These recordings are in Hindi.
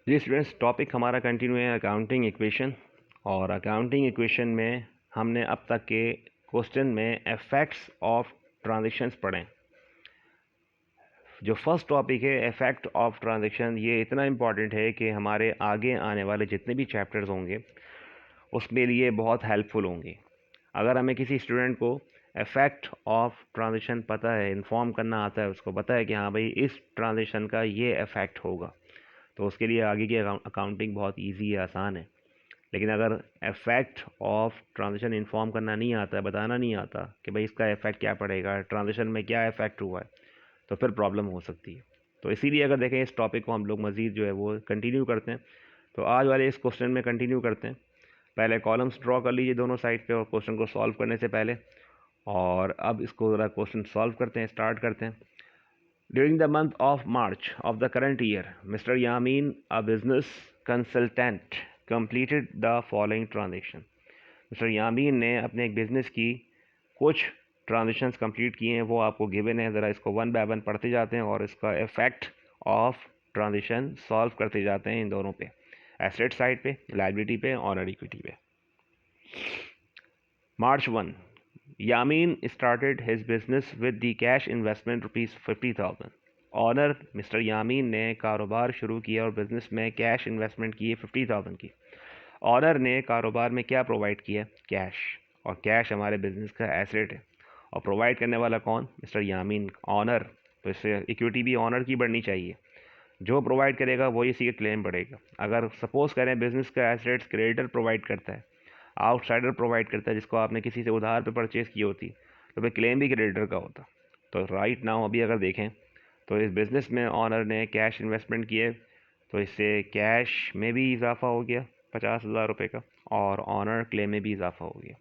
जी स्टूडेंट्स, टॉपिक हमारा कंटिन्यू है अकाउंटिंग इक्वेशन। और अकाउंटिंग इक्वेशन में हमने अब तक के क्वेश्चन में इफेक्ट्स ऑफ ट्रांजैक्शंस पढ़े। जो फर्स्ट टॉपिक है इफेक्ट ऑफ ट्रांजैक्शन, ये इतना इम्पॉर्टेंट है कि हमारे आगे आने वाले जितने भी चैप्टर्स होंगे उसके लिए बहुत हेल्पफुल होंगे। अगर हमें किसी स्टूडेंट को इफेक्ट ऑफ ट्रांजैक्शन पता है, इन्फॉर्म करना आता है, उसको पता है कि हाँ भाई इस ट्रांजैक्शन का ये इफेक्ट होगा, तो उसके लिए आगे की अकाउंटिंग बहुत इजी है, आसान है। लेकिन अगर इफेक्ट ऑफ ट्रांजैक्शन इन्फॉर्म करना नहीं आता है, बताना नहीं आता कि भाई इसका इफेक्ट क्या पड़ेगा, ट्रांजैक्शन में क्या इफेक्ट हुआ है, तो फिर प्रॉब्लम हो सकती है। तो इसीलिए अगर देखें इस टॉपिक को हम लोग मज़ीद जो है वो कंटिन्यू करते हैं। तो आज वाले इस क्वेश्चन में कंटिन्यू करते हैं। पहले कॉलम्स ड्रॉ कर लीजिए दोनों साइड पे और क्वेश्चन को सॉल्व करने से पहले, और अब इसको ज़रा क्वेश्चन सॉल्व करते हैं, स्टार्ट करते हैं। During the month of March of the current year, Mr. Yamin, a business consultant, completed the following transaction. Mister Yamin ने अपने एक बिज़नेस की कुछ ट्रांजेक्शन्स कंप्लीट किए हैं, वो आपको गिवन है। ज़रा इसको वन बाय वन पढ़ते जाते हैं और इसका इफेक्ट ऑफ ट्रांजेक्शन सॉल्व करते जाते हैं इन दोनों पे, एसेट साइड पे, लायबिलिटी पे, ऑनर इक्विटी पे। March 1, Yamin started his business with the cash investment rupees 50,000. Owner mister Yamin ने कारोबार शुरू किया और बिज़नेस में कैश इन्वेस्टमेंट किए 50,000 की। ऑनर ने कारोबार में क्या प्रोवाइड किया? कैश। और कैश हमारे बिज़नेस का एसेट है, और प्रोवाइड करने वाला कौन? मिस्टर यामीन, ऑनर। तो इससे इक्विटी भी ऑनर की बढ़नी चाहिए। जो प्रोवाइड करेगा वही इसी का क्लेम बढ़ेगा। अगर सपोज़ करें बिज़नेस का एसेट्स क्रेडिटर प्रोवाइड करता है, आउटसाइडर प्रोवाइड करता है, जिसको आपने किसी से उधार पे परचेज़ की होती, तो फिर क्लेम भी क्रेडिटर का होता। तो राइट नाउ अभी अगर देखें तो इस बिज़नेस में ऑनर ने कैश इन्वेस्टमेंट किए, तो इससे कैश में भी इजाफा हो गया 50,000 रुपये का, और ऑनर क्लेम में भी इजाफा हो गया।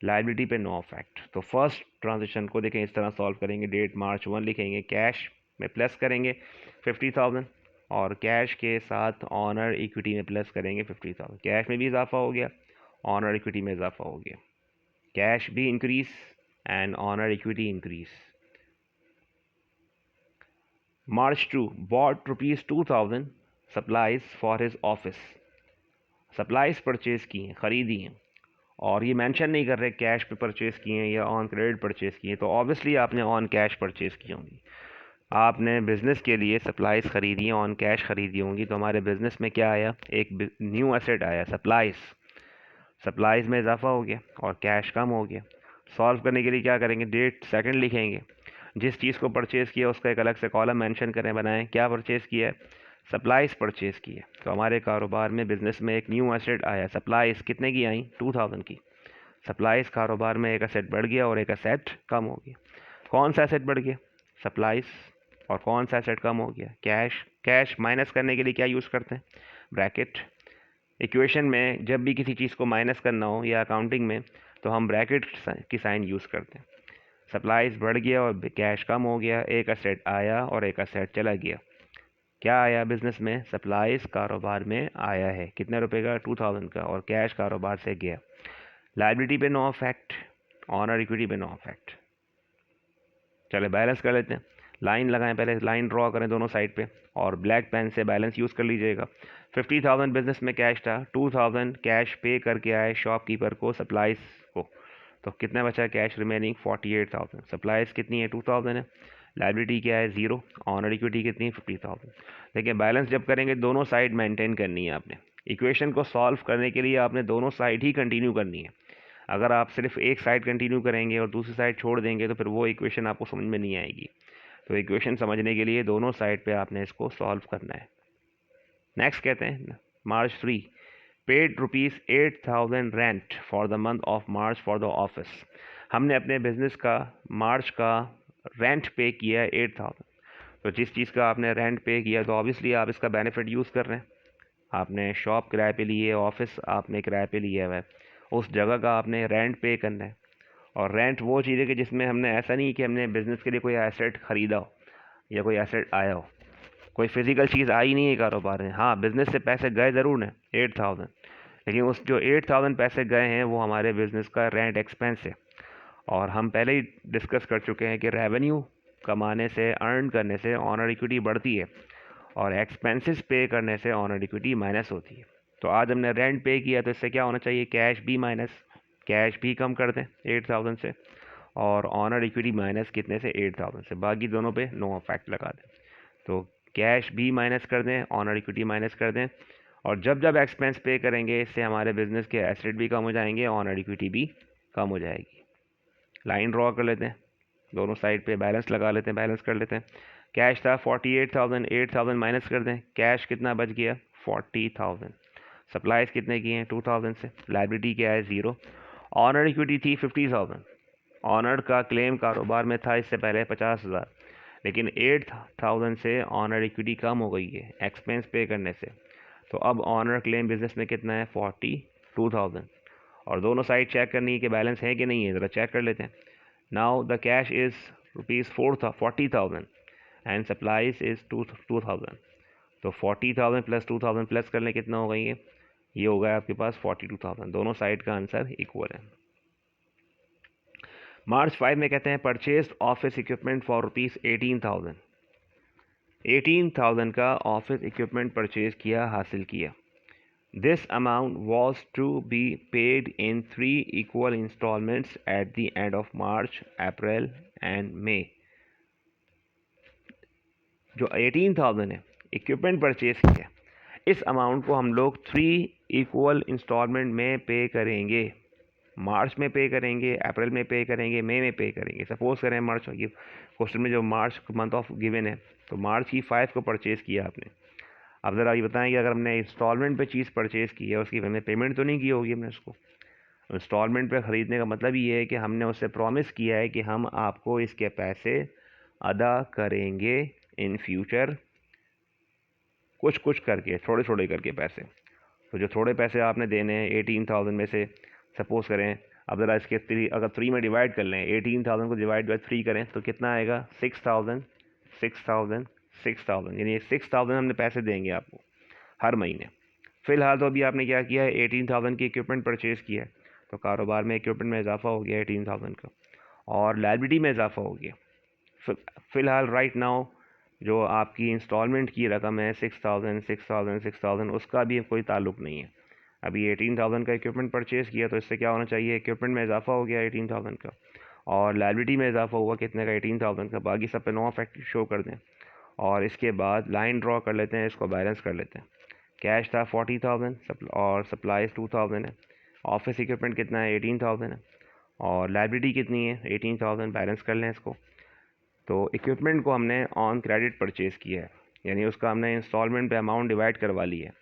लायबिलिटी पे नो इफेक्ट। तो फर्स्ट ट्रांजेक्शन को देखें, इस तरह सॉल्व करेंगे। डेट March 1 लिखेंगे, कैश में प्लस करेंगे 50,000, और कैश के साथ ऑनर इक्विटी में प्लस करेंगे 50,000। कैश में भी इजाफा हो गया, ऑनर इक्विटी में इजाफा हो गया। कैश भी increase and honour equity increase. March 2, bought rupees 2,000 supplies for his office. Supplies purchase की हैं, ख़रीदी हैं, और ये मेंशन नहीं कर रहे कैश पे परचेज़ किए हैं या ऑन क्रेडिट परचेज़ किए हैं। तो ऑब्वियसली आपने ऑन कैश परचेज़ की होंगी। आपने बिज़नेस के लिए सप्लाइज ख़रीदी हैं, ऑन कैश ख़रीदी होंगी। तो हमारे बिज़नेस में क्या आया? एक न्यू एसेट आया, सप्लाइज। सप्लाइज में इजाफा हो गया और कैश कम हो गया। सॉल्व करने के लिए क्या करेंगे? डेट सेकंड लिखेंगे, जिस चीज़ को परचेज़ किया उसका एक अलग से कॉलम मेंशन करें, बनाएं। क्या परचेज़ किया है? सप्लाइज परचेज़ की है। तो हमारे कारोबार में बिज़नेस में एक न्यू एसेट आया, सप्लाइज कितने की आई? 2,000 की। सप्लाइज कारोबार में एक एसेट बढ़ गया और एक एसेट कम हो गया। कौन सा एसेट बढ़ गया? सप्लाइज। और कौन सा एसेट कम हो गया? कैश। कैश माइनस करने के लिए क्या यूज़ करते हैं? ब्रैकेट। इक्वेशन में जब भी किसी चीज़ को माइनस करना हो या अकाउंटिंग में, तो हम ब्रैकेट की साइन यूज़ करते हैं। सप्लाइज बढ़ गया और कैश कम हो गया, एक एसेट आया और एक एसेट चला गया। क्या आया बिज़नेस में? सप्लाइज कारोबार में आया है, कितने रुपए का? 2,000 का, और कैश कारोबार से गया। लायबिलिटी पे नो इफेक्ट, ऑनर इक्विटी पे नो इफेक्ट। चले बैलेंस कर लेते हैं। लाइन लगाएं, पहले लाइन ड्रॉ करें दोनों साइड पे, और ब्लैक पेन से बैलेंस यूज़ कर लीजिएगा। 50,000 बिजनेस में कैश था, 2,000 कैश पे करके आए शॉपकीपर को, सप्लाइज को। तो कितना बचा कैश रिमेनिंग? 48,000। सप्लाइज कितनी है? 2,000 है। लायबिलिटी क्या है? 0। ऑनर इक्विटी कितनी है? 50,000। देखिए बैलेंस जब करेंगे दोनों साइड मेंटेन करनी है आपने। इक्वेशन को सॉल्व करने के लिए आपने दोनों साइड ही कंटिन्यू करनी है। अगर आप सिर्फ एक साइड कंटिन्यू करेंगे और दूसरी साइड छोड़ देंगे तो फिर वो इक्वेशन आपको समझ में नहीं आएगी। तो इक्वेशन समझने के लिए दोनों साइड पे आपने इसको सॉल्व करना है। नेक्स्ट कहते हैं March 3, paid rupees 8,000 rent for the month of March for the office. हमने अपने बिजनेस का मार्च का रेंट पे किया है 8,000। तो जिस चीज़ का आपने रेंट पे किया तो ऑब्वियसली आप इसका बेनिफिट यूज़ कर रहे हैं। आपने शॉप किराए पे लिए, ऑफिस आपने किराए पे लिया हुआ है, उस जगह का आपने रेंट पे करना है। और रेंट वो चीज़ है कि जिसमें हमने ऐसा नहीं कि हमने बिज़नेस के लिए कोई एसेट ख़रीदा हो या कोई एसेट आया हो, कोई फिज़िकल चीज़ आई नहीं है कारोबार में। हाँ, बिज़नेस से पैसे गए ज़रूर हैं 8,000, लेकिन उस जो 8,000 पैसे गए हैं वो हमारे बिज़नेस का रेंट एक्सपेंस है। और हम पहले ही डिस्कस कर चुके हैं कि रेवेन्यू कमाने से, अर्न करने से ऑनर इक्विटी बढ़ती है, और एक्सपेंसेस पे करने से ऑनर इक्विटी माइनस होती है। तो आज हमने रेंट पे किया तो इससे क्या होना चाहिए, कैश भी माइनस, कैश भी कम कर दें 8000 से, और ऑनर इक्विटी माइनस कितने से, 8000 से, बाकी दोनों पे नो इफेक्ट लगा दें। तो कैश भी माइनस कर दें, ऑनर इक्विटी माइनस कर दें, और जब जब एक्सपेंस पे करेंगे इससे हमारे बिजनेस के एसेट भी कम हो जाएंगे, ऑनर इक्विटी भी कम हो जाएगी। लाइन ड्रॉ कर लेते हैं, दोनों साइड पे बैलेंस लगा लेते हैं, बैलेंस कर लेते हैं। कैश था 48,000, 8,000 माइनस कर दें, कैश कितना बच गया 40,000। सप्लाईज कितने की हैं 2,000 से, लाइबिलिटी क्या है 0। ऑनर इक्विटी थी 50,000, ऑनर का क्लेम कारोबार में था इससे पहले 50,000, लेकिन 8,000 से ऑनर इक्विटी कम हो गई है एक्सपेंस पे करने से। तो अब ऑनर क्लेम बिजनेस में कितना है 42,000, और दोनों साइड चेक करनी है कि बैलेंस है कि नहीं है, ज़रा चेक कर लेते हैं। Now the cash is ₹40,000 and supplies is 2,000। तो 40,000 प्लस 2,000 प्लस कर लें, कितना होगा ये होगा आपके पास 42,000। दोनों साइड का आंसर इक्वल है। मार्च 5 में कहते हैं परचेज ऑफिस इक्विपमेंट फॉर ₹18,000। 18,000 का ऑफिस इक्विपमेंट परचेज किया, हासिल किया। This amount was to be paid in 3 equal installments at the end of March, April and May। जो 18,000 है इक्विपमेंट परचेज किया, इस अमाउंट को हम लोग 3 इक्वल इंस्टॉलमेंट में पे करेंगे। मार्च में पे करेंगे, अप्रैल में पे करेंगे, मई में पे करेंगे। सपोज करें मार्च, ये क्वेश्चन में जो मार्च मंथ ऑफ गिवन है, तो मार्च की 5 को परचेज़ किया आपने। अब ज़रा ये बताएं कि अगर हमने इंस्टॉलमेंट पे चीज़ परचेज़ की है, उसकी हमने पेमेंट तो नहीं की होगी हमने उसको। इंस्टॉलमेंट पे ख़रीदने का मतलब ये है कि हमने उससे प्रॉमिस किया है कि हम आपको इसके पैसे अदा करेंगे इन फ्यूचर, कुछ कुछ करके, थोड़े थोड़े करके पैसे। तो जो थोड़े पैसे आपने देने हैं 18,000 में से, सपोज करें, अब ज़रा इसके अगर 3 में डिवाइड कर लें, 18,000 को डिवाइड बाई 3 करें तो कितना आएगा 6,000, 6,000, 6,000, यानी 6,000 हमने पैसे देंगे आपको हर महीने। फ़िलहाल तो अभी आपने क्या किया है, 18,000 की इक्विपमेंट परचेज़ किया है, तो कारोबार में इक्विपमेंट में इजाफा हो गया 18,000 का, और लायबिलिटी में इजाफा हो गया। फ़िलहाल राइट नाउ जो आपकी इंस्टॉलमेंट की रकम है 6,000, 6,000, 6,000, उसका भी कोई ताल्लुक़ नहीं है। अभी 18,000 का इक्विपमेंट परचेज़ किया, तो इससे क्या होना चाहिए, इक्विपमेंट में इजाफा हो गया 18,000 का, और लायबिलिटी में इजाफा हुआ कितने का 18,000 का। बाकी सब पे नो इफेक्ट शो कर दें, और इसके बाद लाइन ड्रॉ कर लेते हैं, इसको बैलेंस कर लेते हैं। कैश था 40,000 और सप्लाईज 2,000 है। ऑफिस इक्विपमेंट कितना है 18,000 है, और लायबिलिटी कितनी है 18,000। बैलेंस कर लें इसको। तो इक्विपमेंट को हमने ऑन क्रेडिट परचेज़ किया है, यानी उसका हमने इंस्टॉलमेंट पे अमाउंट डिवाइड करवा ली है।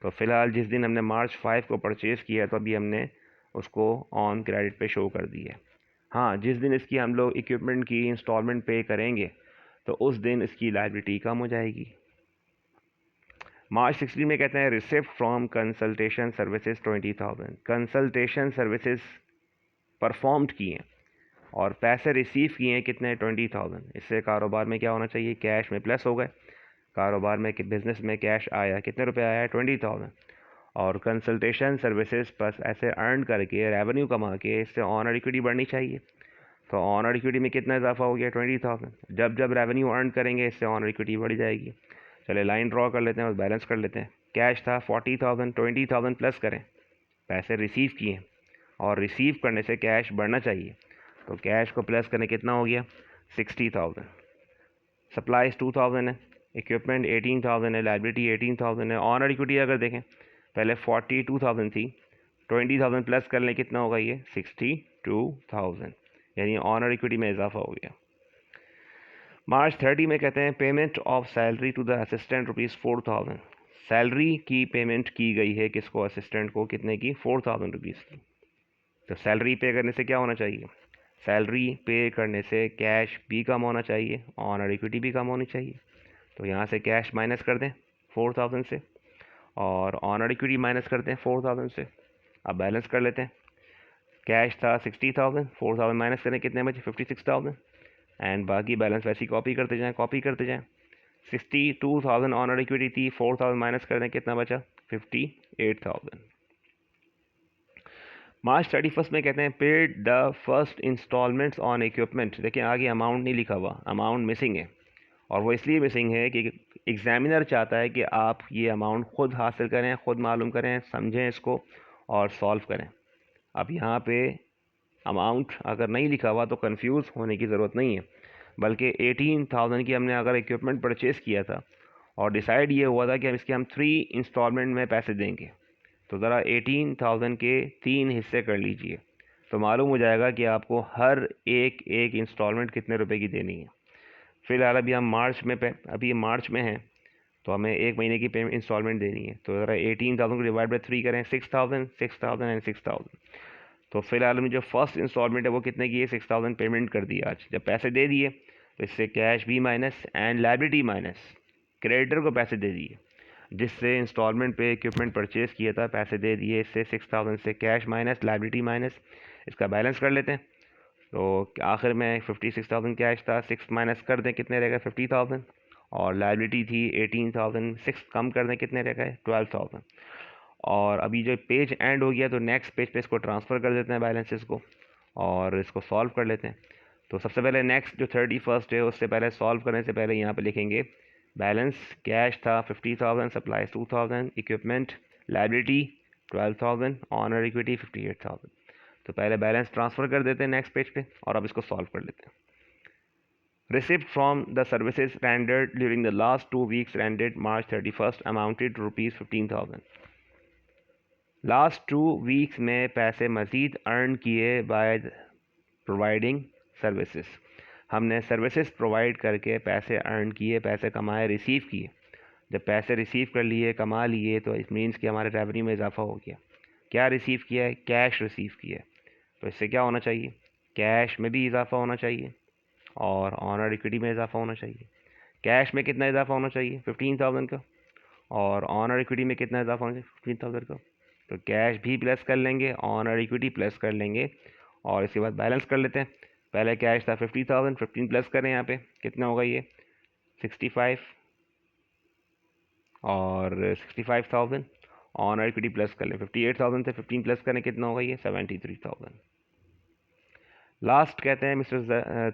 तो फ़िलहाल जिस दिन हमने मार्च 5 को परचेज़ किया तो अभी हमने उसको ऑन क्रेडिट पे शो कर दी है। हाँ, जिस दिन इसकी हम लोग इक्विपमेंट की इंस्टॉलमेंट पे करेंगे तो उस दिन इसकी लायबिलिटी कम हो जाएगी। मार्च 16 में कहते हैं receipt from consultation services 20,000। Consultation services performed किए हैं और पैसे रिसीव किए हैं कितने 20,000। इससे कारोबार में क्या होना चाहिए, कैश में प्लस हो गए। कारोबार में बिजनेस में कैश आया, कितने रुपए आया 20,000। और कंसल्टेशन सर्विसेज पर ऐसे अर्न करके रेवेन्यू कमा के इससे ऑनर इक्विटी बढ़नी चाहिए। तो ऑनर इक्विटी में कितना इजाफा हो गया 20,000। जब जब रेवेन्यू अर्न करेंगे इससे ऑनर इक्विटी बढ़ जाएगी। चले लाइन ड्रॉ कर लेते हैं और बैलेंस कर लेते हैं। कैश था 40,000, 20,000 प्लस करें, पैसे रिसीव किए और रिसीव करने से कैश बढ़ना चाहिए, तो कैश को प्लस करने कितना हो गया 60,000। सप्लाईज 2,000 है, इक्विपमेंट 18,000 है, लाइबिलिटी 18,000 है। ऑनर इक्विटी अगर देखें पहले 42,000 थी, 20,000 प्लस कर लें कितना होगा ये 62,000, यानी ऑनर इक्विटी में इजाफा हो गया। मार्च 30 में कहते हैं payment of salary to the assistant ₹4,000। Salary की पेमेंट की गई है किसको, असिस्टेंट को, कितने की 4,000 रुपीज़ की। तो सैलरी पे करने से क्या होना चाहिए, सैलरी पे करने से कैश भी कम होना चाहिए, ऑनर इक्विटी भी कम होनी चाहिए। तो यहाँ से कैश माइनस कर दें 4,000 से, और ऑनर इक्विटी माइनस कर दें 4,000 से। अब बैलेंस कर लेते हैं। कैश था 60,000, 4,000 माइनस करें कितने बचे 56,000, एंड बाकी बैलेंस वैसे ही कॉपी करते जाएं 62,000 ऑनर इक्विटी थी, 4,000 माइनस कर दें कितना बचा 58,000। मार्च 31 में कहते हैं paid the first instalments on equipment. देखिए आगे अमाउंट नहीं लिखा हुआ, अमाउंट मिसिंग है, और वो इसलिए मिसिंग है कि एग्ज़ामिनर चाहता है कि आप ये अमाउंट ख़ुद हासिल करें, ख़ुद मालूम करें, समझें इसको और सॉल्व करें। अब यहाँ पे अमाउंट अगर नहीं लिखा हुआ तो कंफ्यूज होने की ज़रूरत नहीं है, बल्कि 18,000 की हमने अगर इक्विपमेंट परचेज़ किया था और डिसाइड ये हुआ था कि हम 3 इंस्टॉलमेंट में पैसे देंगे, तो ज़रा 18,000 के 3 हिस्से कर लीजिए, तो मालूम हो जाएगा कि आपको हर एक इंस्टॉलमेंट कितने रुपए की देनी है। फ़िलहाल अभी हम मार्च में हैं, तो हमें 1 महीने की पेमेंट इंस्टॉलमेंट देनी है, तो ज़रा 18,000 को डिवाइड बाई 3 करें, 6,000, 6,000 एंड 6,000। तो फ़िलहाल में जो फर्स्ट इंस्टॉलमेंट है वो कितने की है, 6,000 पेमेंट कर दी आज। जब पैसे दे दिए तो इससे कैश भी minus and liability minus, creditor को पैसे दे दिए जिससे इंस्टॉलमेंट पे इक्विपमेंट परचेज़ किया था, पैसे दे दिए, इससे 6,000 से कैश माइनस लायबिलिटी माइनस, इसका बैलेंस कर लेते हैं। तो आखिर में 56,000 कैश था, 6 माइनस कर दें कितने रहेगा, 50,000, और लायबिलिटी थी 18,000, 6 कम कर दें कितने रहेगा, 12,000। और अभी जो पेज एंड हो गया तो नेक्स्ट पेज पे इसको ट्रांसफ़र कर देते हैं बैलेंसेस को और इसको सॉल्व कर लेते हैं। तो सबसे पहले नेक्स्ट जो 31 है उससे पहले सॉल्व करने से पहले यहाँ पे लिखेंगे बैलेंस। कैश था 50,000, supplies 2,000, equipment liability 12,000, honour equity 58,000। तो पहले बैलेंस ट्रांसफ़र कर देते हैं नेक्स्ट पेज पे और अब इसको सॉल्व कर लेते हैं। Receipt from the services rendered during the last 2 weeks ended March 31st amounted to rupees 15,000. Last 2 weeks में पैसे मज़ीद अर्न किए बाय प्रोवाइडिंग सर्विसेज। हमने सर्विसेज प्रोवाइड करके पैसे अर्न किए, पैसे कमाए, रिसीव किए। जब पैसे रिसीव कर लिए, कमा लिए, तो इट मीन्स कि हमारे रेवेन्यू में इजाफा हो गया। क्या रिसीव किया है, कैश रिसीव किया है, तो इससे क्या होना चाहिए, कैश में भी इजाफा होना चाहिए और ऑनर इक्विटी में इजाफा होना चाहिए। कैश में कितना इजाफा होना चाहिए, 15,000 का, और ऑनर इक्विटी में कितना इजाफा होना चाहिए, 15,000 का। तो कैश भी प्लस कर लेंगे, ऑनर इक्विटी प्लस कर लेंगे और इसके बाद बैलेंस कर लेते हैं। पहले कैश था 50,000, 15 प्लस करें, यहाँ पे कितना होगा ये 65, और 65,000 ऑनर इक्विटी प्लस कर लें 58,000 से 15 प्लस करें कितना होगा ये 73,000। लास्ट कहते हैं mister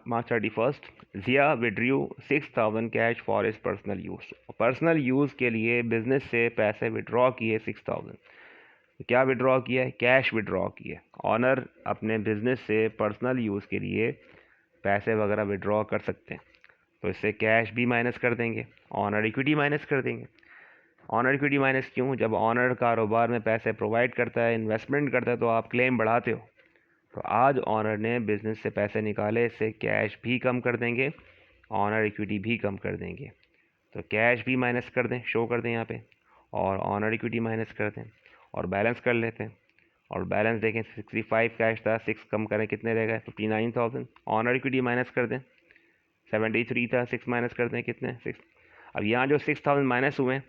March 31st Jiya withdrew 6,000 cash for his personal use. Personal use के लिए बिजनेस से पैसे विड्रॉ किए 6,000। क्या विड्रॉ किया है, कैश विड्रॉ किया। ऑनर अपने बिजनेस से पर्सनल यूज़ के लिए पैसे वगैरह विड्रॉ कर सकते हैं, तो इससे कैश भी माइनस कर देंगे, ऑनर इक्विटी माइनस कर देंगे। ऑनर इक्विटी माइनस क्यों, जब ऑनर कारोबार में पैसे प्रोवाइड करता है, इन्वेस्टमेंट करता है, तो आप क्लेम बढ़ाते हो। तो आज ऑनर ने बिज़नेस से पैसे निकाले, इससे कैश भी कम कर देंगे, ऑनर इक्विटी भी कम कर देंगे। तो कैश भी माइनस कर दें, शो कर दें यहाँ पे, और ऑनर इक्विटी माइनस कर दें और बैलेंस कर लेते हैं। और बैलेंस देखें 65 कैश था, 6 कम करें कितने रहेगा 59,000। ऑनर इक्विटी माइनस कर दें 73 था, 6 माइनस कर दें कितने 6। अब यहाँ जो 6,000 माइनस हुए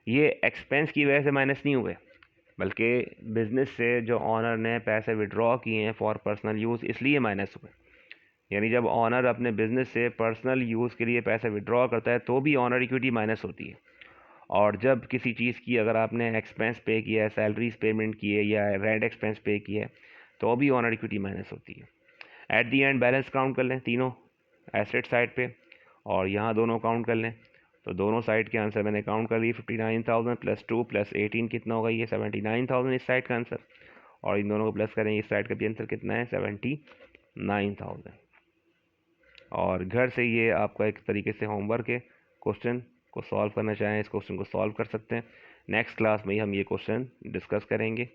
ये एक्सपेंस की वजह से माइनस नहीं हुए, बल्कि बिज़नेस से जो ऑनर ने पैसे विड्रॉ किए हैं फॉर पर्सनल यूज़ इसलिए माइनस हुए। यानी जब ऑनर अपने बिज़नेस से पर्सनल यूज़ के लिए पैसे विड्रॉ करता है तो भी ऑनर इक्विटी माइनस होती है। और जब किसी चीज़ की अगर आपने एक्सपेंस पे किया है, सैलरीज पेमेंट की है या रेंट एक्सपेंस पे किया है, तो भी ऑनर इक्विटी माइनस होती है। At the and balance count कर लें तीनों एसेट साइड पे और यहाँ दोनों काउंट कर लें, तो दोनों साइड के आंसर मैंने काउंट कर लिए 59,000 प्लस 2 प्लस 18 कितना होगा ये 79,000 इस साइड का आंसर, और इन दोनों को प्लस करें इस साइड का भी आंसर कितना है 79,000। और घर से ये आपका एक तरीके से होमवर्क है, क्वेश्चन को सॉल्व करना चाहें इस क्वेश्चन को सॉल्व कर सकते हैं। नेक्स्ट क्लास में ही हम ये क्वेश्चन डिस्कस करेंगे।